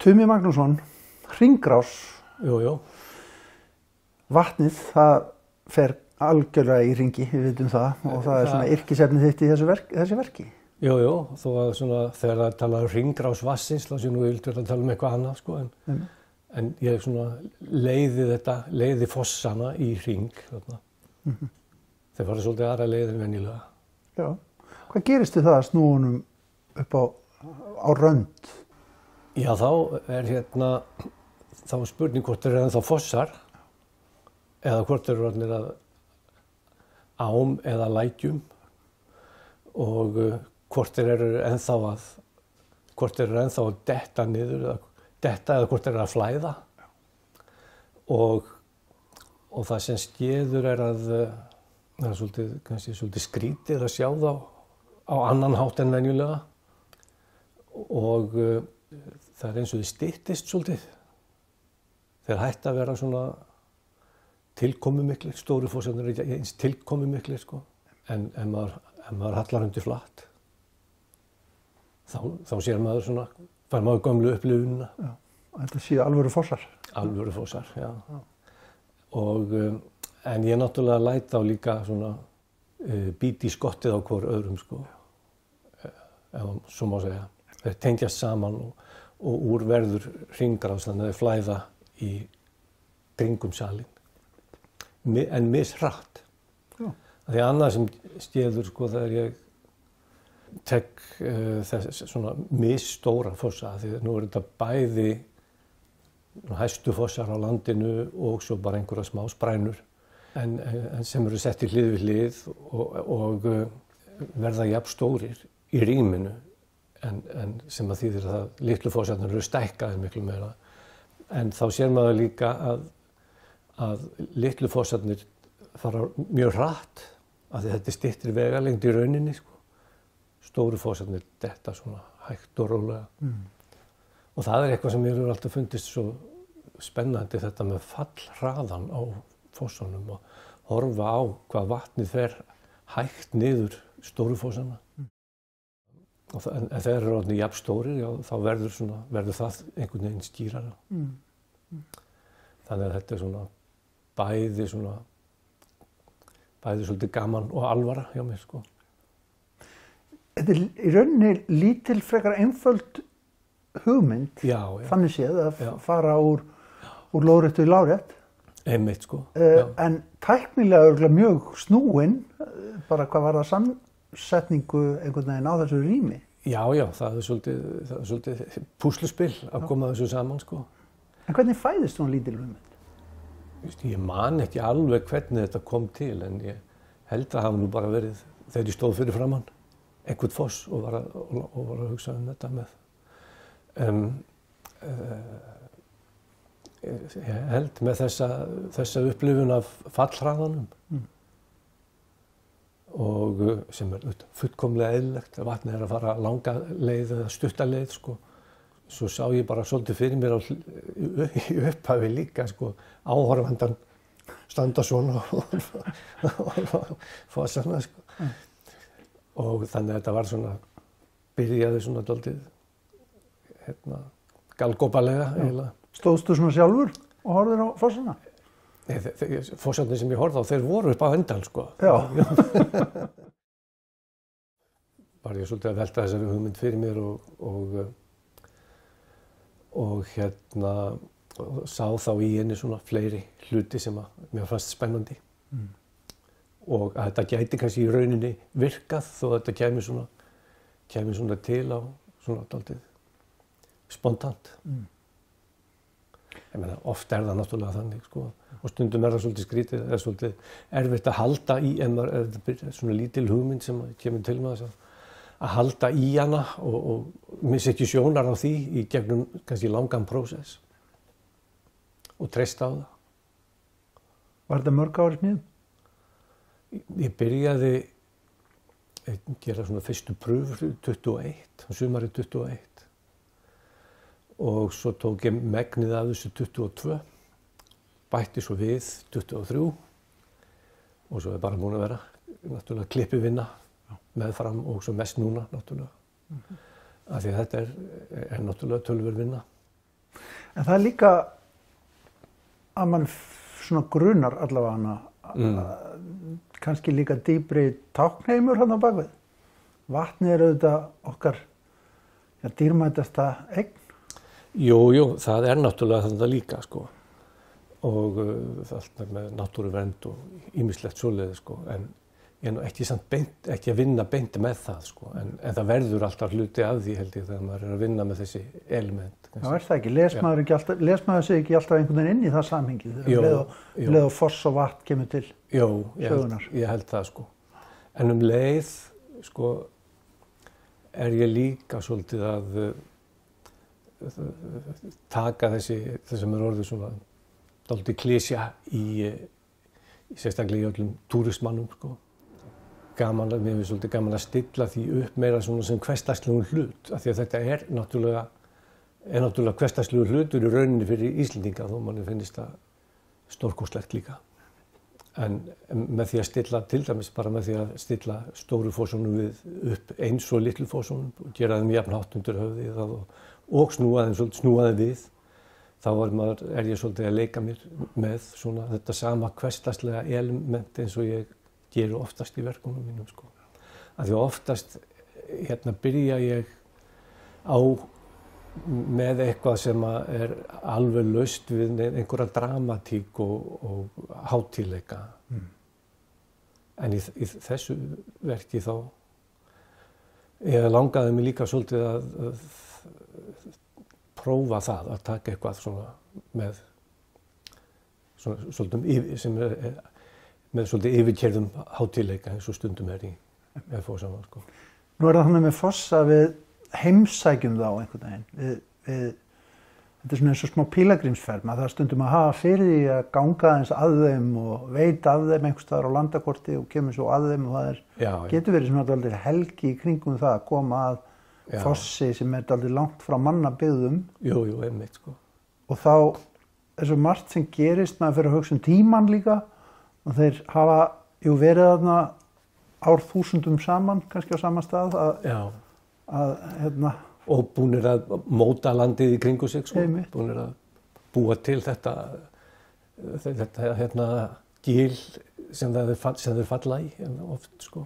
Tumi Magnússon, hringrás, Jú. vatnið, það fer algjörlega í hringi, við vitum það, og það er svona yrkisefnið þitt í þessu verki. Jú, þó að svona, þegar það talar hringrás vatnsins, þá sé nú vildur að tala eitthvað annað, sko, en ég svona leiði fossana í hring, þarna. Þeir fara svolítið aðra leið en venjulega. Já. Hvað gerist við það að snúa honum upp á rönd? Já, þá er þá spurning hvort þeir eru ennþá fossar eða hvort þeir eru orðnir að ám eða lækjum og hvort þeir eru ennþá að detta niður eða hvort þeir eru að flæða og það sem skeður er að það er svolítið skrítið að sjá þá á annan hátt en venjulega og það er eins og þið styttist svolítið. Þeir hætta að vera svona tilkomumiklir, stóru fossarnir er ekki eins tilkomumiklir, sko. En ef maður hallar undir flatt, þá sér maður svona, fær maður gömlu upplifunina. Já, þetta séu alvöru fossar. Alvöru fossar, já. En ég náttúrulega læt þá líka svona bíti í skottið á hvor öðrum, sko. Ef svo má segja. Þeir tengjast saman og úr verður hringrás þannig að þeir flæða í kringum salinn. En mishratt. Því annað sem skeður, sko, þegar ég tek þess svona misstóra fossa, því nú er þetta bæði hæstu fossar á landinu og svo bara einhverja smá sprænur, en sem eru sett í hlið við hlið og verða jafn stórir í rýminu, en sem að þýðir að litlu fossarnir eru stækkaðir miklu meira. En þá sér maður líka að litlu fossarnir fara mjög hratt, af því þetta er styttri vegalengd í rauninni, sko. Stóru fossarnir detta svona hægt og rólega. Og það er eitthvað sem mér hefur alltaf fundist svo spennandi, þetta með fallhraðan á fossunum og horfa á hvað vatnið fer hægt niður stóru fossana. En þegar þeir eru orðnir jafn stórir, já, þá verður það einhvern veginn skýrara. Þannig að þetta er svona bæði svolítið gaman og alvara hjá mér, sko. Þetta er í rauninni lítil frekar einföld hugmynd, já. Þannig séð að fara úr lóðréttu í lárétt. Einmitt, sko. En tæknilega örugglega mjög snúin, bara hvað var það samsetningu einhvern veginn á þessu rými? Já, það er svolítið púsluspil að koma þessu saman, sko. En hvernig fæðist svona lítil hugmynd? Ég man ekki alveg hvernig þetta kom til, en ég held að hafa nú bara verið þegar ég stóð fyrir framann einhvern foss og var að hugsa þetta með. Ég held með þessa upplifun af fallhraðanum og sem er fullkomlega eðlilegt að vatnið er að fara langa leið eða stutta leið, sko. Svo sá ég bara svolítið fyrir mér í upphafi líka, sko, áhorfandan standa svona og fossana, sko. Og þannig að þetta var svona, byrjaði svona dálítið, galgopalega eiginlega. Stóðstu svona sjálfur og horfðir á fossana? Nei, fossarnir sem ég horfði á, þeir voru upp á endan, sko. Já. Var ég svolítið að velta þessari hugmynd fyrir mér og sá þá í henni svona fleiri hluti sem að mér fannst spennandi. Og að þetta gæti kannski í rauninni virkað þó að þetta kæmi svona til á svona dálítið spontant. Ég meina, oft er það náttúrulega þannig, sko, og stundum er það svolítið skrítið, það er svolítið erfitt að halda í, en þetta er svona lítil hugmynd sem kemur til með þess að halda í hana og missa ekki sjónar á því í gegnum kannski langan prósess og treysta á það. Var þetta mörg ár í sniðum? Ég byrjaði að gera svona fyrstu pröfur 21, sumarið 21. Og svo tók ég megnið af þessu 22, bætti svo við 23 og svo er bara búin að vera náttúrulega klippivinna meðfram og svo mest núna náttúrulega. Af því að þetta er náttúrulega töluverð vinna. En það líka að mann svona grunar allavega kannski líka dýpri táknheimur hann á bakvið. Vatnið auðvitað okkar dýrmætasta eign. Jú, það náttúrulega þetta líka, sko. Og allt með náttúruvernd og ýmislegt svoleiðis, sko. En ég er nú ekki að vinna beint með það, sko. En það verður alltaf hluti af því, held ég, þegar maður að vinna með þessi element. Já, það ekki. Les maður sig ekki alltaf einhvern veginn inn í það samhengi? Leið og foss og vatn kemur til sögunar. Ég held það, sko. En leið, sko, er ég líka svolítið að taka þessi sem orðið svona dálítið klísja í sérstaklega í öllum túrismannum, sko. Mér finnst svolítið gaman að stilla því upp meira svona sem hversdagslegum hlut, af því að þetta er náttúrulega hversdagslegur hlutur í rauninni fyrir Íslendinga, þó manni finnst það stórkostlegt líka. En með því að stilla, til dæmis bara með því að stilla stóru fossunum upp eins og litlu fossunum og gera þeim jafn hátt undir höfði og snúa þeim við, þá er ég svolítið að leika mér með svona þetta sama hversdagslega element eins og ég geri oftast í verkunum mínum, sko. Af því oftast byrja ég á með eitthvað sem er alveg laust við einhverja dramatík og hátíðleika. En í þessu verki þá ég langaði mig líka svolítið að prófa það, að taka eitthvað svona með svolítið yfirkeyrðum hátíðleika eins og stundum er í Fossavann, sko. Nú það þannig með Fossa við heimsækjum þá einhvern veginn. Þetta svona eins og smá pílagrímsferð, maður þarf stundum að hafa fyrir því að ganga aðeins að þeim og veita af þeim einhvers staðar á landakorti og kemur svo að þeim og það getur verið svona dálítið helgi í kringum það að koma að Fossi sem er dálítið langt frá mannabyggðum. Jú, einmitt, sko. Og þá er svo margt sem gerist, maður fyrir að hugsa tímann líka og þeir hafa verið þarna árþúsundum saman, kannski á sama stað og búnir að móta landið í kringu sig, sko. Búnir að búa til þetta gil sem þeir falla í oft, sko.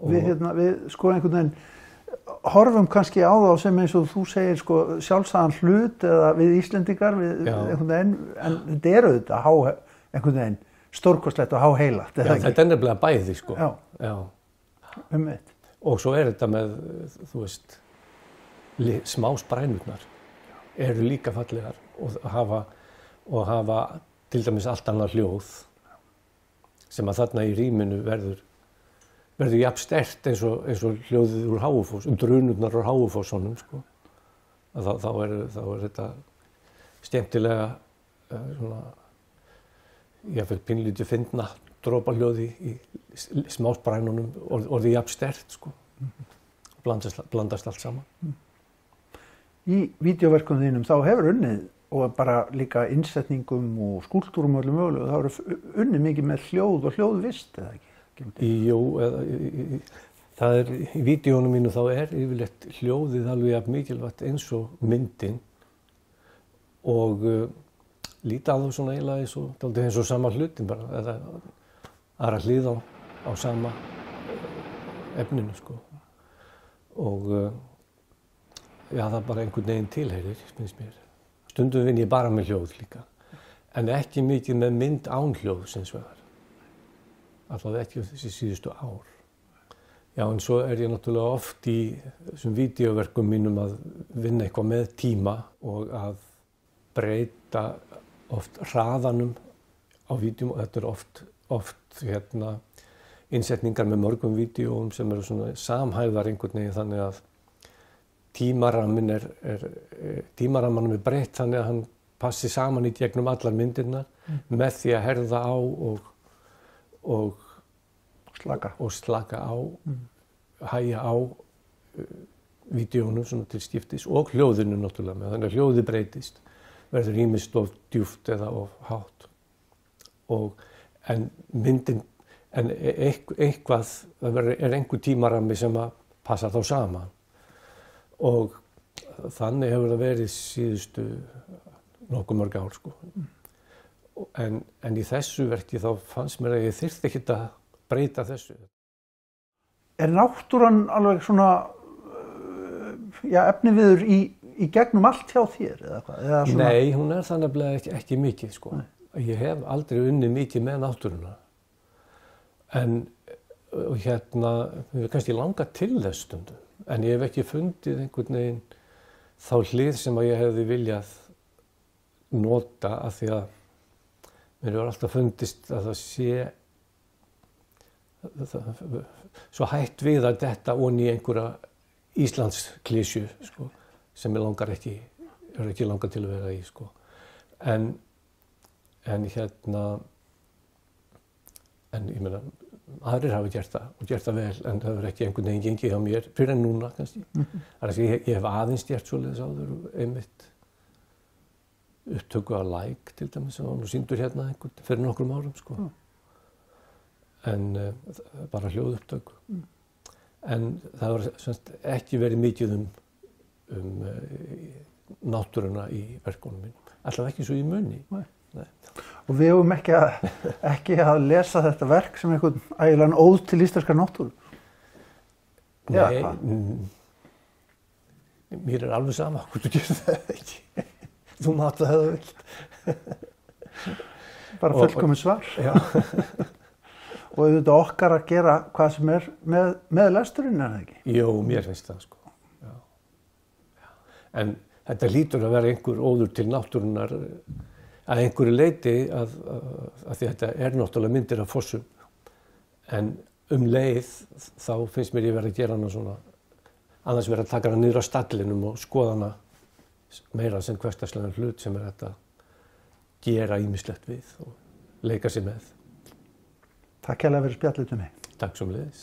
Við sko einhvern veginn horfum kannski á þá sem eins og þú segir, sko, sjálfsagðan hlut eða við Íslendingar, einhvern veginn, en þetta eru þetta einhvern veginn stórkostlegt og háheilagt. Þetta er nefnilega bæði, sko. Já. Og svo er þetta með, þú veist, smá sprænurnar eru líka fallegar og hafa til dæmis allt annað hljóð sem að þarna í rýminu verður jafn sterkt eins og hljóðið úr Háufoss, drunurnar úr Háufossunum, sko. Þá er þetta skemmtilega svona, jafnvel pínlítið fyndna dropahljóði í smásprænunum orðið jafn sterkt, sko. Blandast allt saman. Í vídeóverkum þínum þá hefur unnið og bara líka innsetningum og skúlptúrum og öllum mögulegu, þá hefur unnið mikið með hljóð og hljóðvist, eða ekki? Jú, það er í vídeónum mínu þá er yfirleitt hljóðið alveg jafn mikilvægt eins og myndin og líta á það svona eiginlega eins og sama hlutin bara, eða aðra hlið á sama efninu, sko. Og það bara einhvern veginn tilheyrir, finnst mér. Stundum vinn ég bara með hljóð líka, en ekki mikið með mynd án hljóðs hins vegar. Allavega ekki þessi síðustu ár. Já, en svo er ég náttúrulega oft í þessum vídeóverkum mínum að vinna eitthvað með tíma og að breyta oft hraðanum á vídeóm og þetta er oft innsetningar með mörgum vídeóum sem eru svona samhæfðar einhvern veginn þannig að tímarammanum er breytt þannig að hann passi saman í gegnum allar myndirnar með því að herða á og slaka á, hægja á vídeónum svona til skiptis og hljóðinu náttúrulega með, þannig að hljóði breytist, verður ýmist of djúpt eða of hátt. En eitthvað, það er einhver tímarammi sem að passa þá saman og þannig hefur það verið síðustu nokkuð mörg ár, sko. En í þessu verki þá fannst mér að ég þyrfti ekkert að breyta þessu. Náttúran alveg svona, efniviður í gegnum allt hjá þér, eða hvað? Eða svona... Nei, hún það nefnilega ekki mikið, sko. Nei. Ég hef aldrei unnið mikið með náttúruna. En við kannski langað til þess stundum. En ég hef ekki fundið einhvern veginn þá hlið sem að ég hefði viljað nota, af því að mér hefur alltaf fundist að það sé svo hætt við að detta onni í einhverja Íslandsklísju, sko, sem ég er ekki langar til að vera í, sko. En ég meina, aðrir hafa gert það og gert það vel, en það hefur ekki einhvern veginn gengið hjá mér fyrir en núna, kannski. Ég hef aðeins gert svoleiðis áður, einmitt upptöku af Læk, til dæmis, sem var nú sýndur hérna einhvern fyrir nokkrum árum, sko. En bara hljóðupptöku. En það hefur ekki verið mikið um náttúruna í verkunum mínum. Alltaf ekki svo í munni. Nei. Og við höfum ekki að lesa þetta verk sem einhvern ægilegan óð til íslenskar náttúru. Nei, mér alveg sama hvort þú gerir það ekki. Þú mátt það hefðu vilt. Bara fullkomið svar. Já. Og auðvitað okkar að gera hvað sem með lesturinn, það ekki? Jú, mér finnst það, sko. Já. En þetta hlýtur að vera einhver óður til náttúrunnar að einhverju leyti að því þetta náttúrulega myndir af fossum. En leið þá finnst mér ég verið að gera hana svona, annars verið að taka hana niður á stallinum og skoða hana meira sem hversdagslegan hlut sem hægt að gera ýmislegt við og leika sér með. Takk hérlega fyrir spjallið til mig. Takk sömuleiðis.